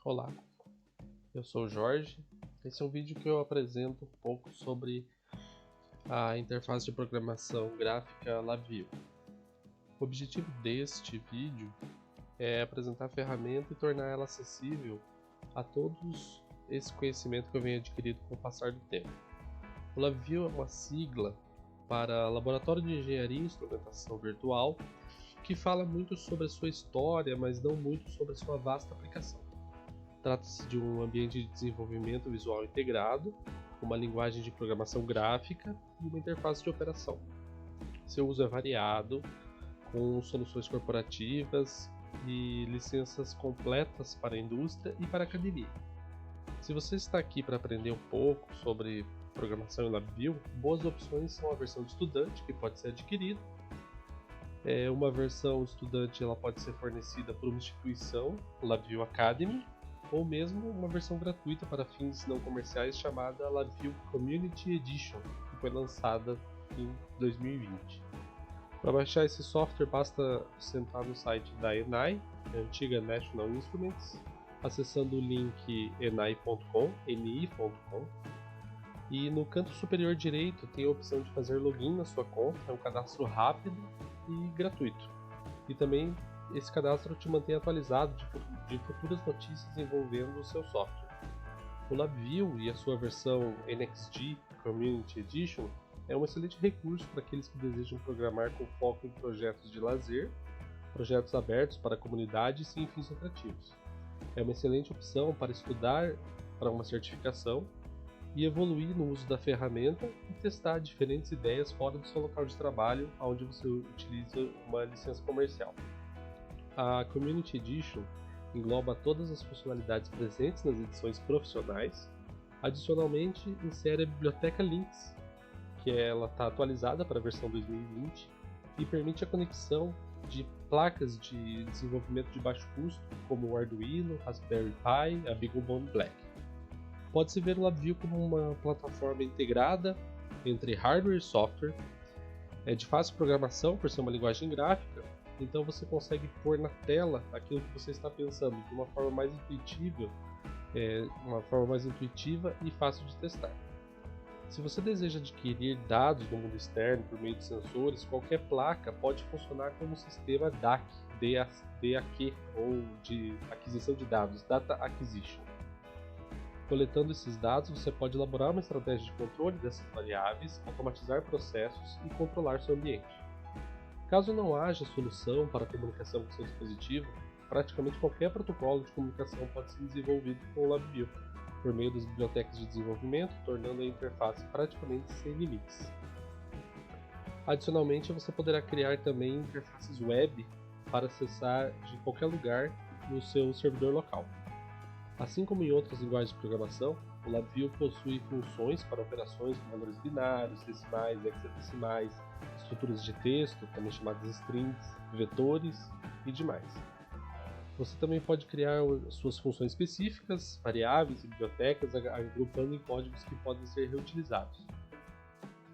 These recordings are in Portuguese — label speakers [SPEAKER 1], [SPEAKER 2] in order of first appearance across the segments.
[SPEAKER 1] Olá, eu sou o Jorge. Esse é um vídeo que eu apresento um pouco sobre a interface de programação gráfica LabVIEW. O objetivo deste vídeo é apresentar a ferramenta e tornar ela acessível a todos esse conhecimento que eu venho adquirindo com o passar do tempo. O LabVIEW é uma sigla para Laboratório de Engenharia e Instrumentação Virtual, que fala muito sobre a sua história, mas não muito sobre a sua vasta aplicação. Trata-se de um ambiente de desenvolvimento visual integrado, uma linguagem de programação gráfica e uma interface de operação. Seu uso é variado, com soluções corporativas e licenças completas para a indústria e para a academia. Se você está aqui para aprender um pouco sobre programação em LabVIEW, boas opções são a versão de estudante, que pode ser adquirida. Uma versão estudante ela pode ser fornecida por uma instituição, o LabVIEW Academy, ou mesmo uma versão gratuita para fins não comerciais chamada LabVIEW Community Edition, que foi lançada em 2020. Para baixar esse software basta sentar no site da ENAI, a antiga National Instruments, acessando o link enai.com, e no canto superior direito tem a opção de fazer login na sua conta, é um cadastro rápido e gratuito. E também esse cadastro te mantém atualizado de futuras notícias envolvendo o seu software. O LabVIEW e a sua versão NXG Community Edition é um excelente recurso para aqueles que desejam programar com foco em projetos de lazer, projetos abertos para a comunidade e sem fins lucrativos. É uma excelente opção para estudar para uma certificação e evoluir no uso da ferramenta e testar diferentes ideias fora do seu local de trabalho, onde você utiliza uma licença comercial. A Community Edition engloba todas as funcionalidades presentes nas edições profissionais. Adicionalmente, insere a biblioteca Linux, que ela está atualizada para a versão 2020 e permite a conexão de placas de desenvolvimento de baixo custo, como o Arduino, Raspberry Pi, a BeagleBone Black. Pode-se ver o LabVIEW como uma plataforma integrada entre hardware e software. É de fácil programação por ser uma linguagem gráfica, então você consegue pôr na tela aquilo que você está pensando de uma forma mais intuitiva e fácil de testar. Se você deseja adquirir dados do mundo externo por meio de sensores, qualquer placa pode funcionar como um sistema DAQ, ou de aquisição de dados, Data Acquisition. Coletando esses dados, você pode elaborar uma estratégia de controle dessas variáveis, automatizar processos e controlar seu ambiente. Caso não haja solução para a comunicação com seu dispositivo, praticamente qualquer protocolo de comunicação pode ser desenvolvido com o LabVIEW, por meio das bibliotecas de desenvolvimento, tornando a interface praticamente sem limites. Adicionalmente, você poderá criar também interfaces web para acessar de qualquer lugar no seu servidor local. Assim como em outras linguagens de programação, o LabVIEW possui funções para operações com valores binários, decimais, hexadecimais, estruturas de texto, também chamadas strings, vetores e demais. Você também pode criar suas funções específicas, variáveis e bibliotecas, agrupando em códigos que podem ser reutilizados.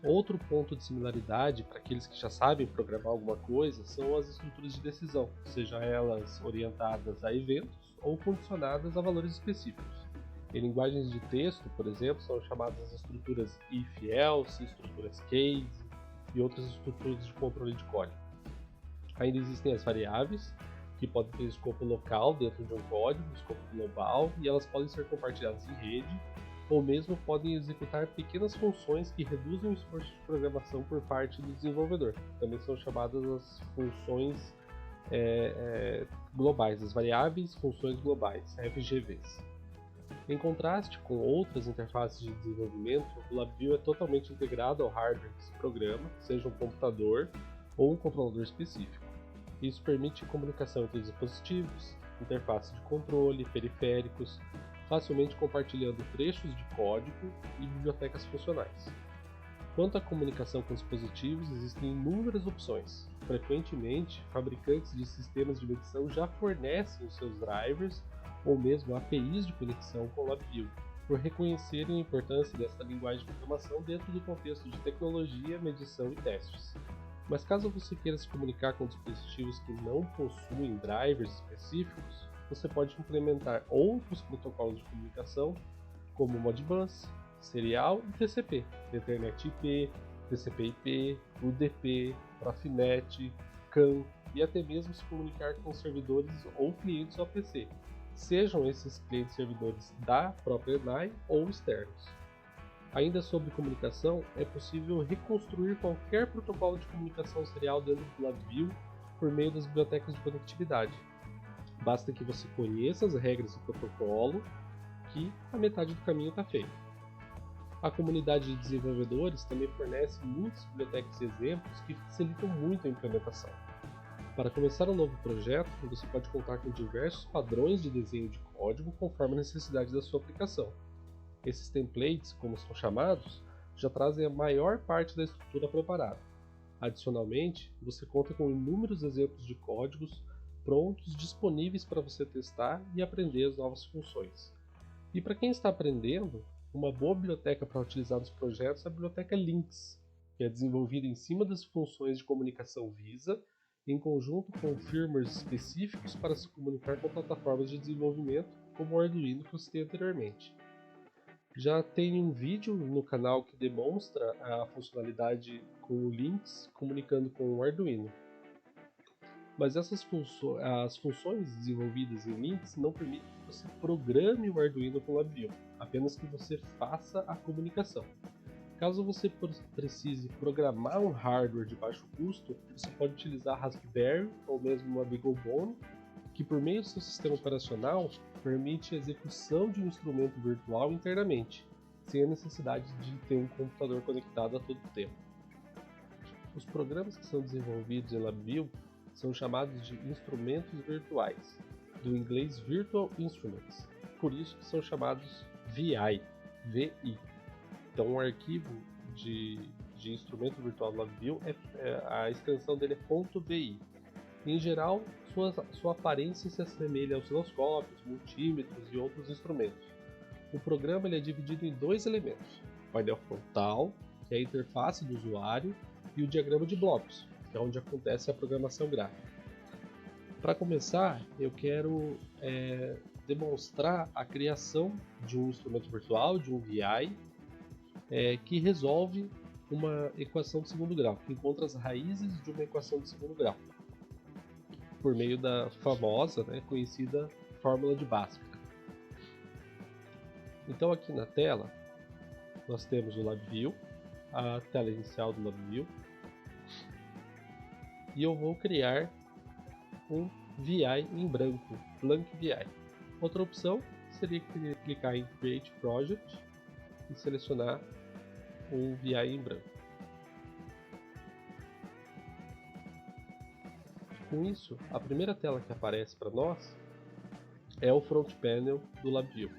[SPEAKER 1] Outro ponto de similaridade para aqueles que já sabem programar alguma coisa são as estruturas de decisão, sejam elas orientadas a eventos ou condicionadas a valores específicos. Em linguagens de texto, por exemplo, são chamadas estruturas if-else, estruturas case e outras estruturas de controle de código. Ainda existem as variáveis, que podem ter escopo local dentro de um código, escopo global, e elas podem ser compartilhadas em rede, ou mesmo podem executar pequenas funções que reduzem o esforço de programação por parte do desenvolvedor. Também são chamadas as funções globais, as variáveis funções globais, FGVs. Em contraste com outras interfaces de desenvolvimento, o LabVIEW é totalmente integrado ao hardware que se programa, seja um computador ou um controlador específico. Isso permite comunicação entre dispositivos, interface de controle, periféricos, facilmente compartilhando trechos de código e bibliotecas funcionais. Quanto à comunicação com dispositivos, existem inúmeras opções. Frequentemente, fabricantes de sistemas de medição já fornecem os seus drivers ou mesmo APIs de conexão com o LabVIEW, por reconhecerem a importância dessa linguagem de programação dentro do contexto de tecnologia, medição e testes. Mas caso você queira se comunicar com dispositivos que não possuem drivers específicos, você pode implementar outros protocolos de comunicação, como Modbus, Serial e TCP, Ethernet IP, TCP/IP, UDP, Profinet, CAN e até mesmo se comunicar com servidores ou clientes OPC, sejam esses clientes servidores da própria ENAI ou externos. Ainda sobre comunicação, é possível reconstruir qualquer protocolo de comunicação serial dentro do LabVIEW por meio das bibliotecas de conectividade. Basta que você conheça as regras do protocolo, que a metade do caminho está feito. A comunidade de desenvolvedores também fornece muitas bibliotecas e exemplos que facilitam muito a implementação. Para começar um novo projeto, você pode contar com diversos padrões de desenho de código conforme a necessidade da sua aplicação. Esses templates, como são chamados, já trazem a maior parte da estrutura preparada. Adicionalmente, você conta com inúmeros exemplos de códigos prontos disponíveis para você testar e aprender as novas funções. E para quem está aprendendo, uma boa biblioteca para utilizar nos projetos é a biblioteca Lynx, que é desenvolvida em cima das funções de comunicação Visa, em conjunto com firmwares específicos para se comunicar com plataformas de desenvolvimento, como o Arduino que eu citei anteriormente. Já tem um vídeo no canal que demonstra a funcionalidade com o Lynx comunicando com o Arduino. Mas as funções desenvolvidas em Lynx não permitem que você programe o Arduino com o LabVIEW, apenas que você faça a comunicação. Caso você precise programar um hardware de baixo custo, você pode utilizar Raspberry ou mesmo uma BeagleBone, que por meio do seu sistema operacional permite a execução de um instrumento virtual internamente, sem a necessidade de ter um computador conectado a todo tempo. Os programas que são desenvolvidos em LabVIEW são chamados de instrumentos virtuais, do inglês Virtual Instruments, por isso que são chamados VI. Então o arquivo de instrumento virtual do LabVIEW, a extensão dele é .vi. Em geral, sua aparência se assemelha a osciloscópios, multímetros e outros instrumentos. O programa ele é dividido em dois elementos: o painel frontal, que é a interface do usuário, e o diagrama de blocos, que é onde acontece a programação gráfica. Para começar, eu quero demonstrar a criação de um instrumento virtual, de um VI, que resolve uma equação de segundo grau, que encontra as raízes de uma equação de segundo grau, por meio da famosa, conhecida fórmula de Bhaskara. Então aqui na tela, nós temos o LabVIEW, a tela inicial do LabVIEW, e eu vou criar um VI em branco, Blank VI. Outra opção seria clicar em Create Project e selecionar um VI em branco. Com isso, a primeira tela que aparece para nós é o front panel do LabVIEW,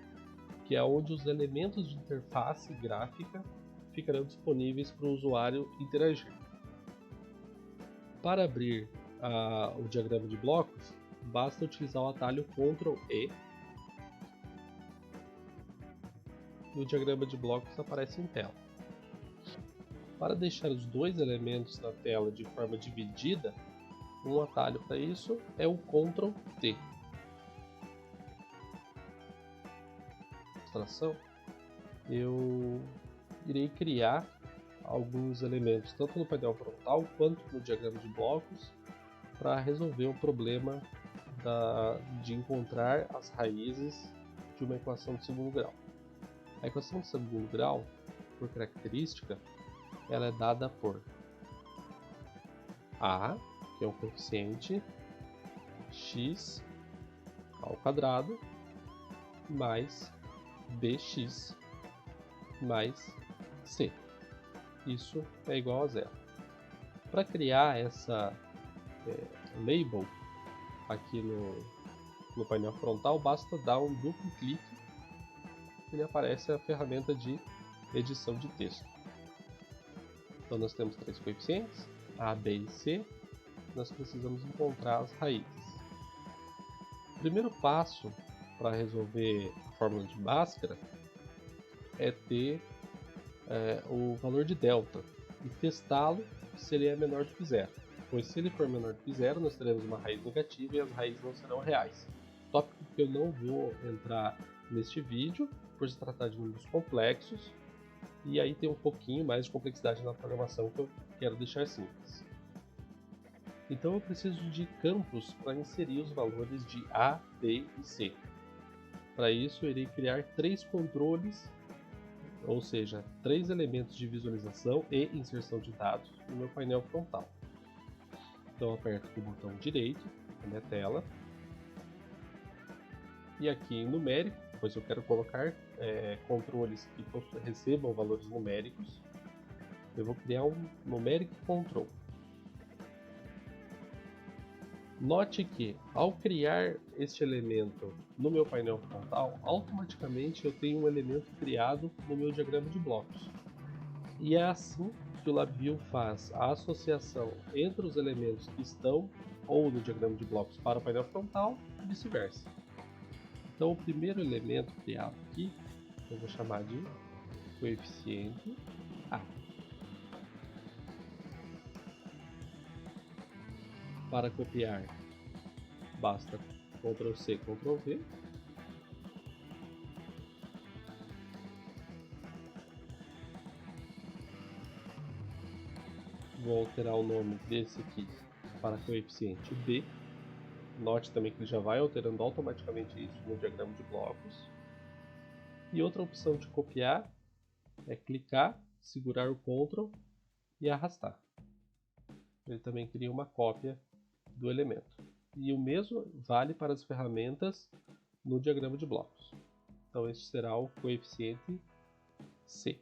[SPEAKER 1] que é onde os elementos de interface gráfica ficarão disponíveis para o usuário interagir. Para abrir o diagrama de blocos, basta utilizar o atalho Ctrl E e o diagrama de blocos aparece em tela. Para deixar os dois elementos na tela de forma dividida, um atalho para isso é o Ctrl T. Eu irei criar alguns elementos tanto no painel frontal quanto no diagrama de blocos para resolver o problema de encontrar as raízes de uma equação de segundo grau. A equação de segundo grau, por característica, ela é dada por A, que é o coeficiente, x ao quadrado, mais bx mais c. Isso é igual a zero. Para criar essa label aqui no painel frontal, basta dar um duplo clique e ele aparece a ferramenta de edição de texto. Então nós temos três coeficientes, A, B e C. Nós precisamos encontrar as raízes. O primeiro passo para resolver a fórmula de Bhaskara é ter o valor de delta e testá-lo se ele é menor do que zero. Pois se ele for menor do que zero, nós teremos uma raiz negativa e as raízes não serão reais. Tópico que eu não vou entrar neste vídeo, por se tratar de números complexos, e aí tem um pouquinho mais de complexidade na programação que eu quero deixar simples. Então eu preciso de campos para inserir os valores de A, B e C. Para isso eu irei criar 3 controles, ou seja, 3 elementos de visualização e inserção de dados no meu painel frontal. Então eu aperto o botão direito na minha tela, e aqui em numérico, pois eu quero colocar controles que recebam valores numéricos, eu vou criar um numeric control. Note que, ao criar este elemento no meu painel frontal, automaticamente eu tenho um elemento criado no meu diagrama de blocos. E é assim que o LabVIEW faz a associação entre os elementos que estão ou no diagrama de blocos para o painel frontal e vice-versa. Então o primeiro elemento criado aqui, eu vou chamar de coeficiente A. Para copiar, basta Ctrl C, Ctrl V. Vou alterar o nome desse aqui para coeficiente B. Note também que ele já vai alterando automaticamente isso no diagrama de blocos. E outra opção de copiar é clicar, segurar o Ctrl e arrastar. Ele também cria uma cópia do elemento. E o mesmo vale para as ferramentas no diagrama de blocos. Então este será o coeficiente C.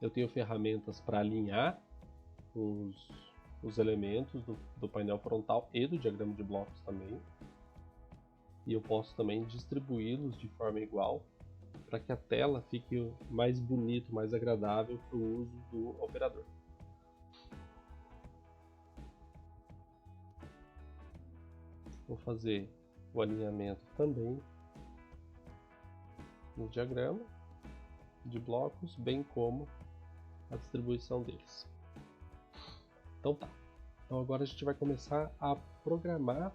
[SPEAKER 1] Eu tenho ferramentas para alinhar os elementos do painel frontal e do diagrama de blocos também. E eu posso também distribuí-los de forma igual para que a tela fique mais bonito, mais agradável para o uso do operador. Vou fazer o alinhamento também no diagrama de blocos, bem como a distribuição deles. Então tá. Então agora a gente vai começar a programar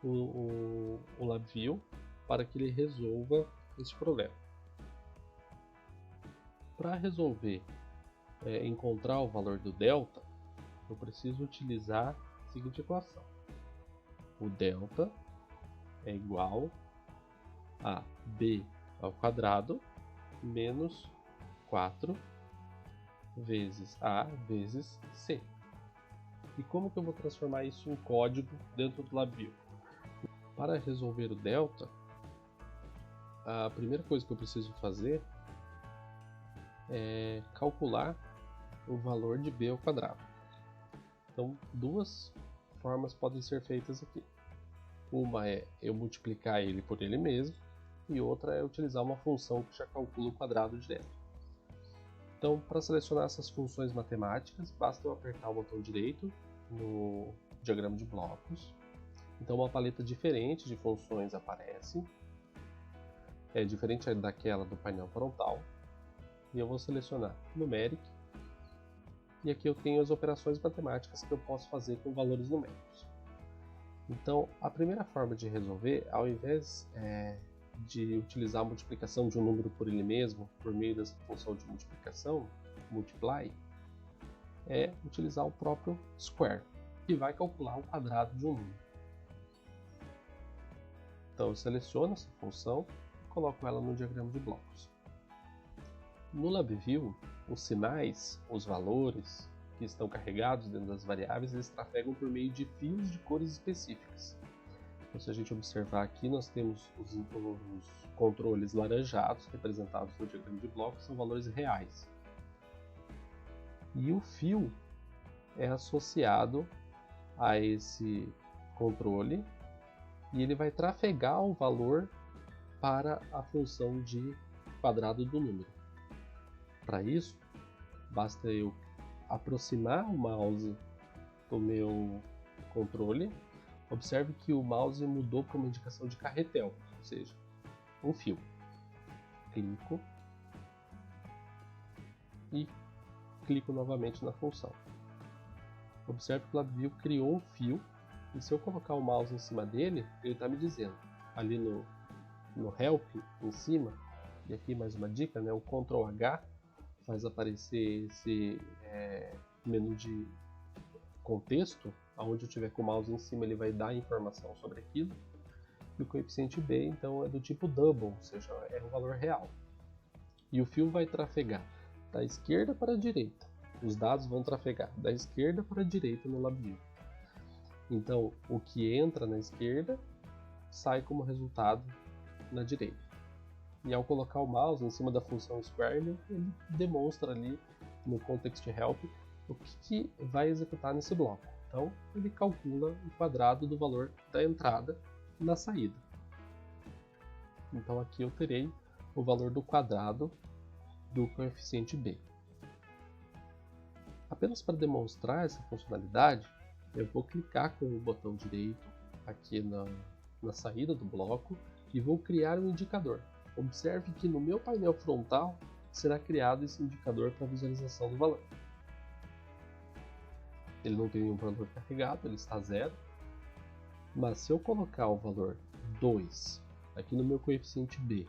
[SPEAKER 1] o LabVIEW para que ele resolva esse problema. Para resolver encontrar o valor do delta, eu preciso utilizar a seguinte equação. O delta é igual a b ao quadrado menos 4 vezes a vezes c. E como que eu vou transformar isso em código dentro do LabVIEW? Para resolver o delta, a primeira coisa que eu preciso fazer é calcular o valor de b ao quadrado. Então, duas formas podem ser feitas aqui. Uma é eu multiplicar ele por ele mesmo, e outra é utilizar uma função que já calcula o quadrado direto. Então, para selecionar essas funções matemáticas, basta eu apertar o botão direito no diagrama de blocos. Então, uma paleta diferente de funções aparece, diferente daquela do painel frontal. E eu vou selecionar Numeric, e aqui eu tenho as operações matemáticas que eu posso fazer com valores numéricos. Então, a primeira forma de resolver, ao invés de utilizar a multiplicação de um número por ele mesmo, por meio dessa função de multiplicação, multiply, é utilizar o próprio square, que vai calcular o quadrado de um número. Então, eu seleciono essa função e coloco ela no diagrama de blocos. No LabVIEW, os sinais, os valores que estão carregados dentro das variáveis, eles trafegam por meio de fios de cores específicas. Então, se a gente observar aqui, nós temos os controles laranjados, representados no diagrama de blocos, são valores reais. E o fio é associado a esse controle e ele vai trafegar o valor para a função de quadrado do número. Para isso, basta eu aproximar o mouse do meu controle. Observe que o mouse mudou para uma indicação de carretel, ou seja, um fio. Clico e clico novamente na função. Observe que o LabVIEW criou um fio, e se eu colocar o mouse em cima dele, ele está me dizendo, ali no Help, em cima, e aqui mais uma dica, né, o Ctrl H faz aparecer esse menu de contexto, onde eu tiver com o mouse em cima ele vai dar informação sobre aquilo, e o coeficiente B então é do tipo double, ou seja, é um valor real. E o fio vai trafegar da esquerda para a direita. Os dados vão trafegar da esquerda para a direita no LabVIEW. Então, o que entra na esquerda sai como resultado na direita. E ao colocar o mouse em cima da função square, ele demonstra ali no context help o que vai executar nesse bloco. Então, ele calcula o quadrado do valor da entrada na saída. Então, aqui eu terei o valor do quadrado do coeficiente B. Apenas para demonstrar essa funcionalidade, eu vou clicar com o botão direito aqui na saída do bloco e vou criar um indicador. Observe que no meu painel frontal será criado esse indicador para visualização do valor. Ele não tem nenhum valor carregado, ele está zero. Mas se eu colocar o valor 2 aqui no meu coeficiente B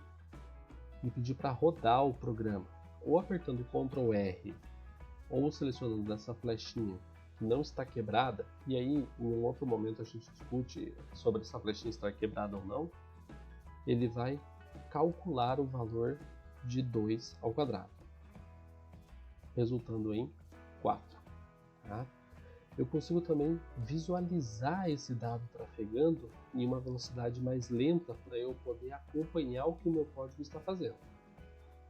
[SPEAKER 1] e pedir para rodar o programa, ou apertando Ctrl R, ou selecionando essa flechinha que não está quebrada, e aí em um outro momento a gente discute sobre essa flechinha estar quebrada ou não, ele vai calcular o valor de 2 ao quadrado, resultando em 4. Tá? Eu consigo também visualizar esse dado trafegando em uma velocidade mais lenta para eu poder acompanhar o que o meu código está fazendo.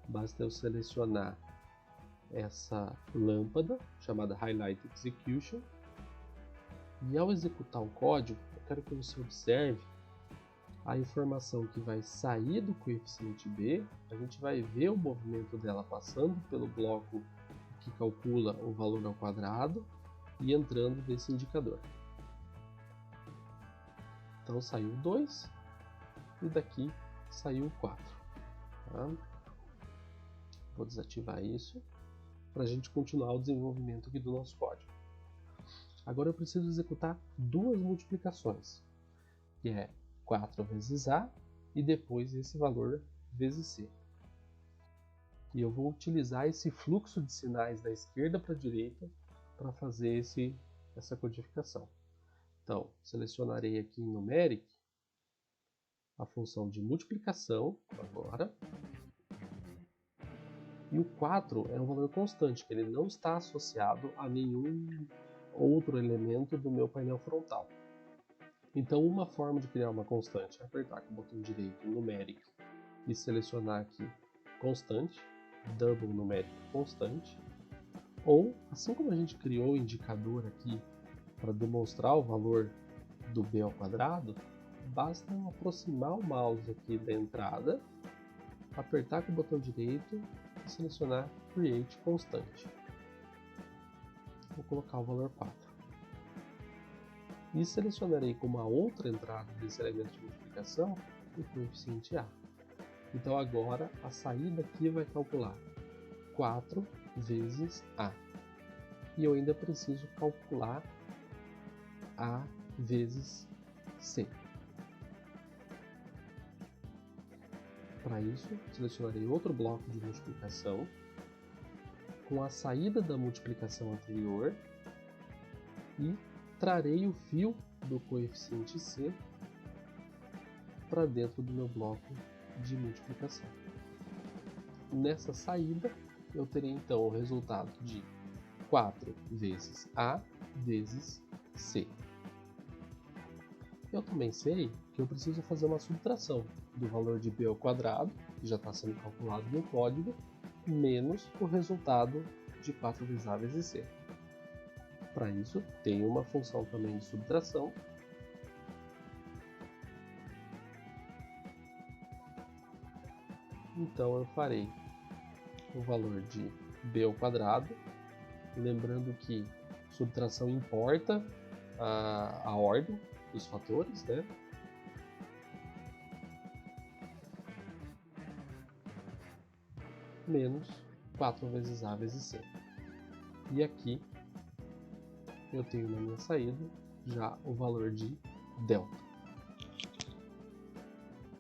[SPEAKER 1] Basta eu selecionar essa lâmpada chamada Highlight Execution e ao executar o código, eu quero que você observe a informação que vai sair do coeficiente B, a gente vai ver o movimento dela passando pelo bloco que calcula o valor ao quadrado e entrando nesse indicador. Então saiu 2 e daqui saiu 4. Tá? Vou desativar isso para a gente continuar o desenvolvimento aqui do nosso código. Agora eu preciso executar duas multiplicações, que é 4 vezes A e depois esse valor vezes C. E eu vou utilizar esse fluxo de sinais da esquerda para a direita para fazer essa codificação. Então, selecionarei aqui em Numeric a função de multiplicação agora. E o 4 é um valor constante, que ele não está associado a nenhum outro elemento do meu painel frontal. Então, uma forma de criar uma constante é apertar com o botão direito Numeric e selecionar aqui constante, double numeric constante, ou, assim como a gente criou o indicador aqui para demonstrar o valor do b ao quadrado, basta eu aproximar o mouse aqui da entrada, apertar com o botão direito e selecionar Create Constante. Vou colocar o valor 4. E selecionarei como a outra entrada desse elemento de multiplicação o coeficiente A. Então agora a saída aqui vai calcular 4 vezes A. E eu ainda preciso calcular A vezes C. Para isso, selecionarei outro bloco de multiplicação com a saída da multiplicação anterior e trarei o fio do coeficiente C para dentro do meu bloco de multiplicação. Nessa saída, eu terei então o resultado de 4 vezes A vezes C. Eu também sei que eu preciso fazer uma subtração do valor de b ao quadrado, que já está sendo calculado no código, menos o resultado de 4 vezes A vezes C. Para isso, tem uma função também de subtração. Então eu farei o valor de b ao quadrado, lembrando que subtração importa a ordem dos fatores, né? Menos 4 vezes A vezes C. E aqui eu tenho na minha saída já o valor de delta.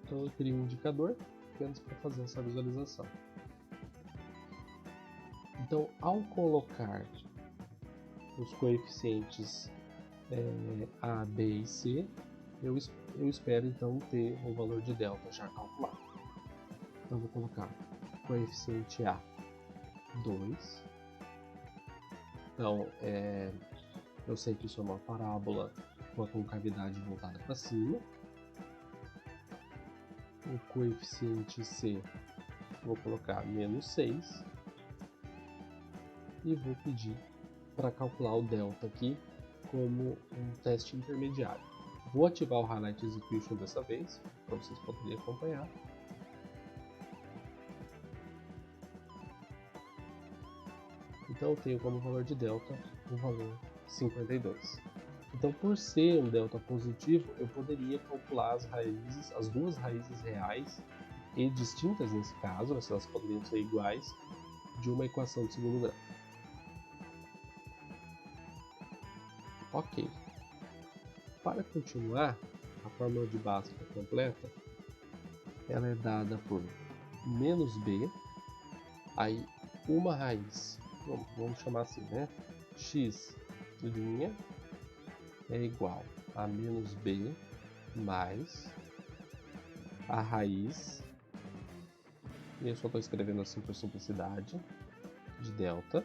[SPEAKER 1] Então eu crio um indicador apenas para fazer essa visualização. Então, ao colocar os coeficientes A, B e C, eu espero então ter o valor de delta já calculado. Então, vou colocar coeficiente A 2. Então, eu sei que isso é uma parábola com a concavidade voltada para cima. O coeficiente C, vou colocar menos 6. E vou pedir para calcular o delta aqui como um teste intermediário. Vou ativar o Highlight Execution dessa vez, para vocês poderem acompanhar. Então eu tenho como valor de delta o valor 52. Então, por ser um delta positivo, eu poderia calcular as duas raízes reais e distintas nesse caso, mas elas poderiam ser iguais, de uma equação de segundo grau. Ok. Para continuar, a fórmula de Bhaskara completa, ela é dada por menos b, aí uma raiz, vamos chamar assim, né? X' é igual a menos b mais a raiz, e eu só estou escrevendo assim por simplicidade, de delta,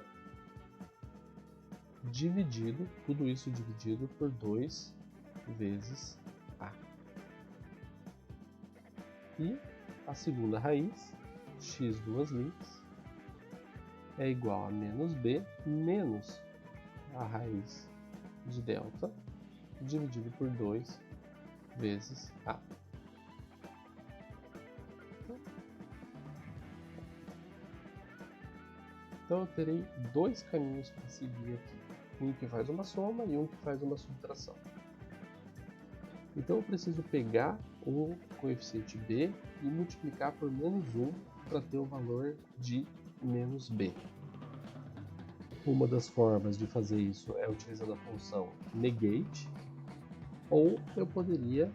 [SPEAKER 1] dividido, tudo isso dividido por 2 vezes A. E a segunda raiz, x duas linhas, é igual a menos b menos a raiz de delta, dividido por 2 vezes A. Então eu terei dois caminhos para seguir aqui. Um que faz uma soma e um que faz uma subtração. Então eu preciso pegar o coeficiente b e multiplicar por menos 1 para ter o valor de menos b. Uma das formas de fazer isso é utilizando a função negate, ou eu poderia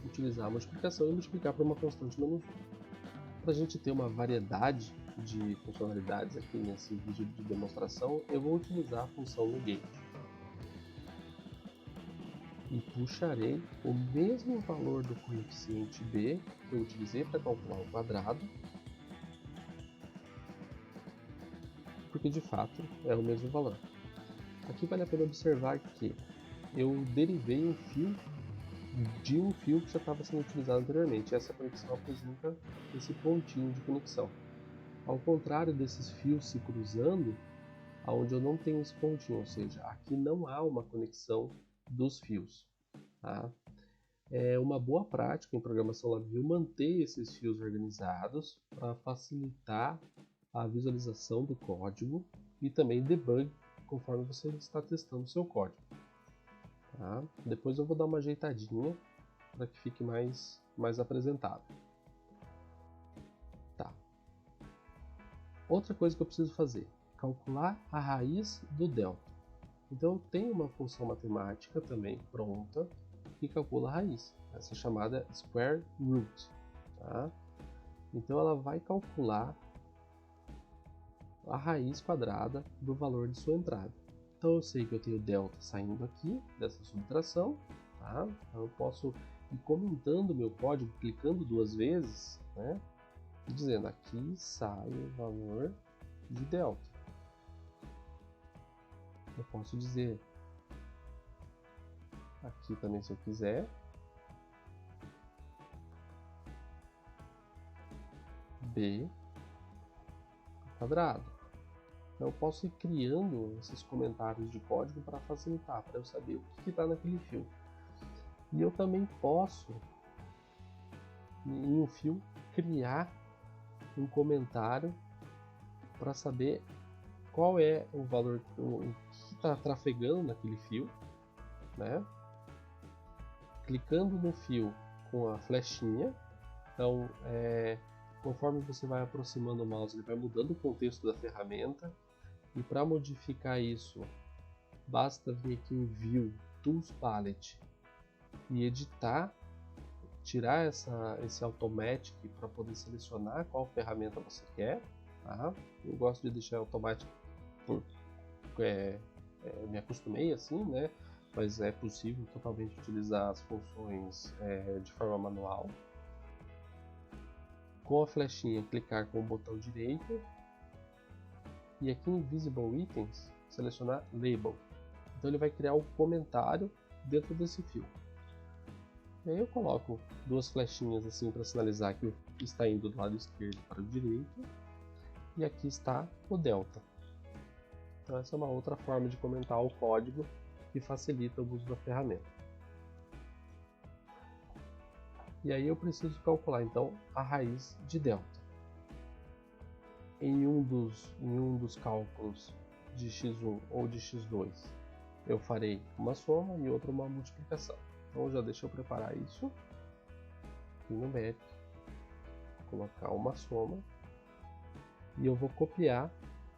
[SPEAKER 1] utilizar a multiplicação e multiplicar por uma constante menos 1. Para a gente ter uma variedade de funcionalidades aqui nesse vídeo de demonstração, eu vou utilizar a função negate e puxarei o mesmo valor do coeficiente b que eu utilizei para calcular o quadrado, porque de fato é o mesmo valor. Aqui vale a pena observar que eu derivei um fio de um fio que já estava sendo utilizado anteriormente. Essa conexão apresenta esse pontinho de conexão. Ao contrário desses fios se cruzando, onde eu não tenho esse pontinho, ou seja, aqui não há uma conexão dos fios. Tá? É uma boa prática em programação LabVIEW manter esses fios organizados para facilitar a visualização do código e também debug conforme você está testando o seu código. Tá? Depois eu vou dar uma ajeitadinha para que fique mais apresentável. Tá. Outra coisa que eu preciso fazer, calcular a raiz do delta. Então eu tenho uma função matemática também pronta que calcula a raiz, essa chamada square root. Tá? Então ela vai calcular a raiz quadrada do valor de sua entrada. Então eu sei que eu tenho delta saindo aqui dessa subtração, tá? Então eu posso ir comentando meu código, clicando duas vezes, né? E dizendo aqui sai o valor de delta. Eu posso dizer aqui também, se eu quiser, b quadrado. Então eu posso ir criando esses comentários de código para facilitar, para eu saber o que está naquele fio. E eu também posso, em um fio, criar um comentário para saber qual é o valor, o que está trafegando naquele fio, né? Clicando no fio com a flechinha, então conforme você vai aproximando o mouse, ele vai mudando o contexto da ferramenta, e para modificar isso, basta vir aqui em View, Tools Palette e editar, tirar esse Automatic para poder selecionar qual ferramenta você quer. Tá? Eu gosto de deixar Automatic porque me acostumei assim, né? Mas é possível totalmente utilizar as funções de forma manual. Com a flechinha, clicar com o botão direito e aqui em Visible Items, selecionar Label. Então ele vai criar um comentário dentro desse fio. E aí eu coloco duas flechinhas assim para sinalizar que está indo do lado esquerdo para o direito. E aqui está o delta. Então essa é uma outra forma de comentar o código que facilita o uso da ferramenta. E aí eu preciso calcular então a raiz de delta. Em um dos cálculos de x1 ou de x2 eu farei uma soma e outro uma multiplicação. Então já deixa eu preparar isso aqui no Map, colocar uma soma e eu vou copiar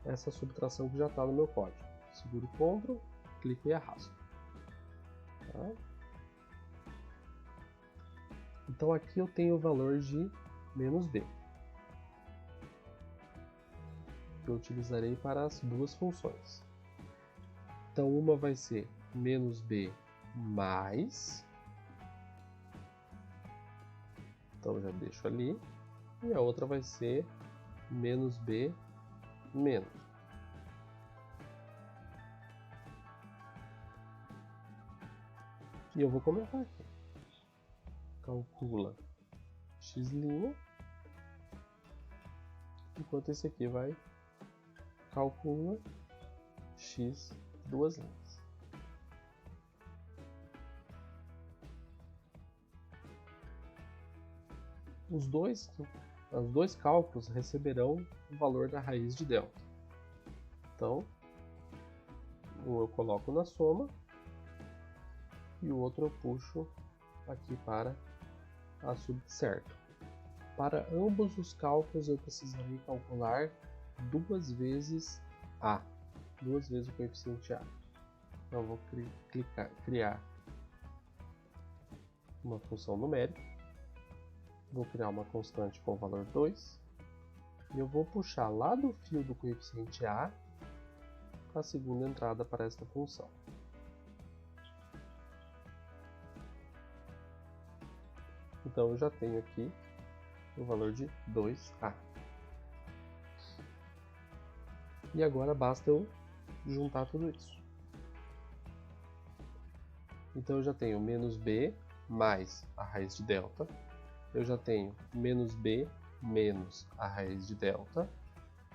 [SPEAKER 1] essa subtração que já está no meu código. Seguro Ctrl, clico e arrasto. Tá? Então aqui eu tenho o valor de menos b, que eu utilizarei para as duas funções. Então uma vai ser menos b mais, então já deixo ali, e a outra vai ser menos b menos. E eu vou comentar aqui. Calcula x', enquanto esse aqui vai calcula x duas linhas. Os dois cálculos receberão o valor da raiz de delta. Então, um eu coloco na soma e o outro eu puxo aqui para a subcerto. Para ambos os cálculos eu precisarei calcular duas vezes a, duas vezes o coeficiente a. Então eu vou criar uma função numérica, vou criar uma constante com o valor 2 e eu vou puxar lá do fio do coeficiente a a segunda entrada para esta função. Então eu já tenho aqui o valor de 2a. E agora basta eu juntar tudo isso. Então eu já tenho menos b mais a raiz de delta. Eu já tenho menos b menos a raiz de delta.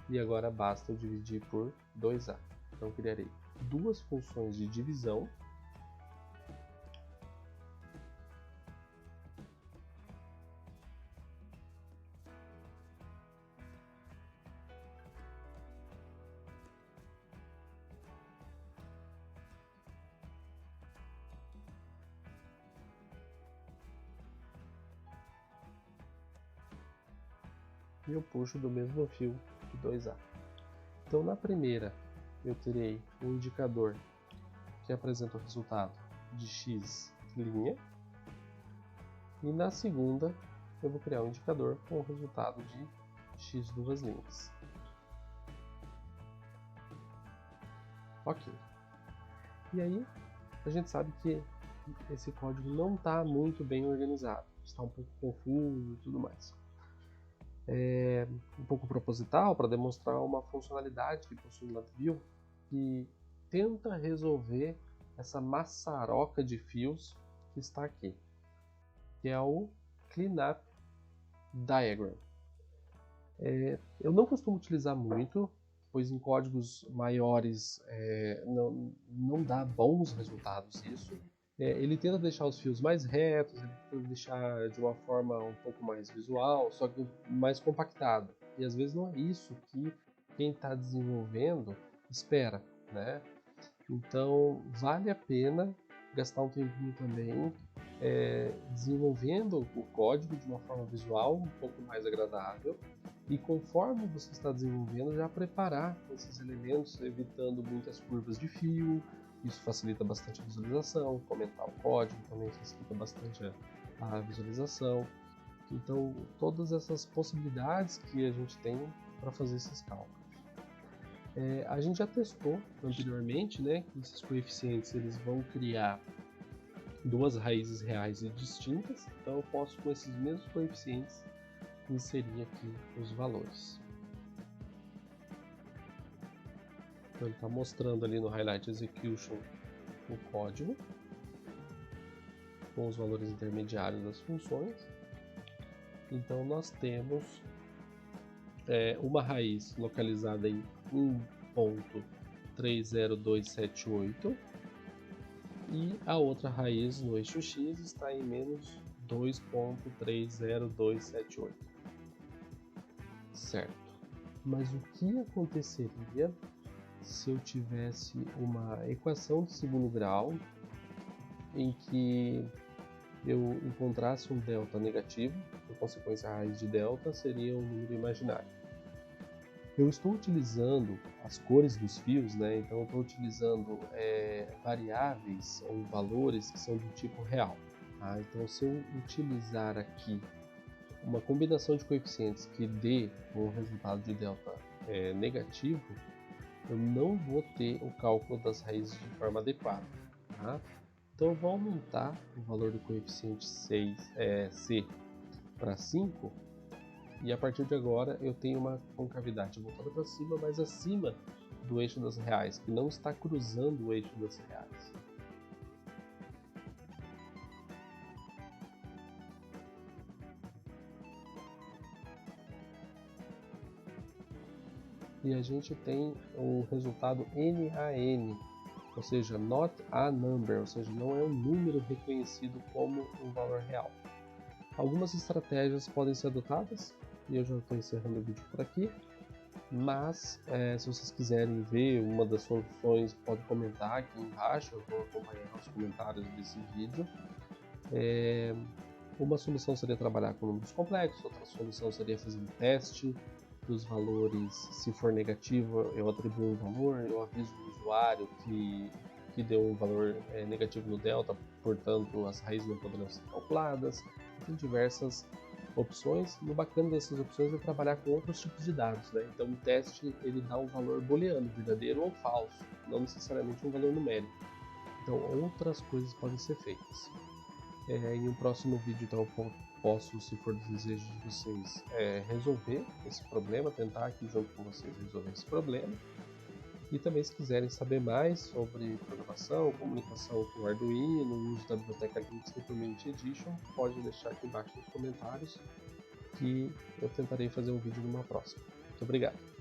[SPEAKER 1] E agora basta eu dividir por 2a. Então eu criarei duas funções de divisão. E eu puxo do mesmo fio de 2a. Então na primeira eu terei um indicador que apresenta o resultado de x', e na segunda eu vou criar um indicador com o resultado de x duas linhas. Ok. E aí a gente sabe que esse código não está muito bem organizado, está um pouco confuso e tudo mais. É um pouco proposital para demonstrar uma funcionalidade que possui no LabVIEW que tenta resolver essa maçaroca de fios que está aqui, que é o Cleanup Diagram. Eu não costumo utilizar muito, pois em códigos maiores não dá bons resultados isso. Ele tenta deixar os fios mais retos, ele tenta deixar de uma forma um pouco mais visual, só que mais compactado. E às vezes não é isso que quem está desenvolvendo espera, né? Então vale a pena gastar um tempinho também desenvolvendo o código de uma forma visual um pouco mais agradável. E conforme você está desenvolvendo, já preparar esses elementos, evitando muitas curvas de fio, isso facilita bastante a visualização, comentar o código também facilita bastante a visualização. Então, todas essas possibilidades que a gente tem para fazer esses cálculos. A gente já testou anteriormente, né, que esses coeficientes eles vão criar duas raízes reais e distintas, então eu posso com esses mesmos coeficientes inserir aqui os valores. Então ele está mostrando ali no Highlight Execution o código com os valores intermediários das funções. Então nós temos uma raiz localizada em 1.30278 e a outra raiz no eixo x está em menos 2.30278. Certo. Mas o que aconteceria se eu tivesse uma equação de segundo grau em que eu encontrasse um delta negativo, por consequência a raiz de delta seria um número imaginário? Eu estou utilizando as cores dos fios, né? Então eu estou utilizando variáveis ou valores que são do tipo real. Tá? Então se eu utilizar aqui uma combinação de coeficientes que dê um resultado de delta negativo, eu não vou ter o cálculo das raízes de forma adequada. Tá? Então eu vou aumentar o valor do coeficiente C para 5 e a partir de agora eu tenho uma concavidade voltada para cima, mas acima do eixo das reais, que não está cruzando o eixo das reais. E a gente tem o resultado NaN, ou seja, not a number, ou seja, não é um número reconhecido como um valor real. Algumas estratégias podem ser adotadas, e eu já estou encerrando o vídeo por aqui, mas se vocês quiserem ver uma das soluções, pode comentar aqui embaixo, eu vou acompanhar os comentários desse vídeo. Uma solução seria trabalhar com números complexos, outra solução seria fazer um teste dos valores. Se for negativo, eu atribuo um valor, eu aviso o usuário que deu um valor negativo no delta, portanto as raízes não poderão ser calculadas. Tem diversas opções, e o bacana dessas opções é trabalhar com outros tipos de dados, né? Então o teste ele dá um valor booleano, verdadeiro ou falso, não necessariamente um valor numérico. Então outras coisas podem ser feitas. Em um próximo vídeo então eu posso, se for do desejo de vocês, resolver esse problema, tentar aqui junto com vocês resolver esse problema. E também se quiserem saber mais sobre programação, comunicação com Arduino, o uso da biblioteca Linux no Community Edition, pode deixar aqui embaixo nos comentários que eu tentarei fazer um vídeo numa próxima. Muito obrigado!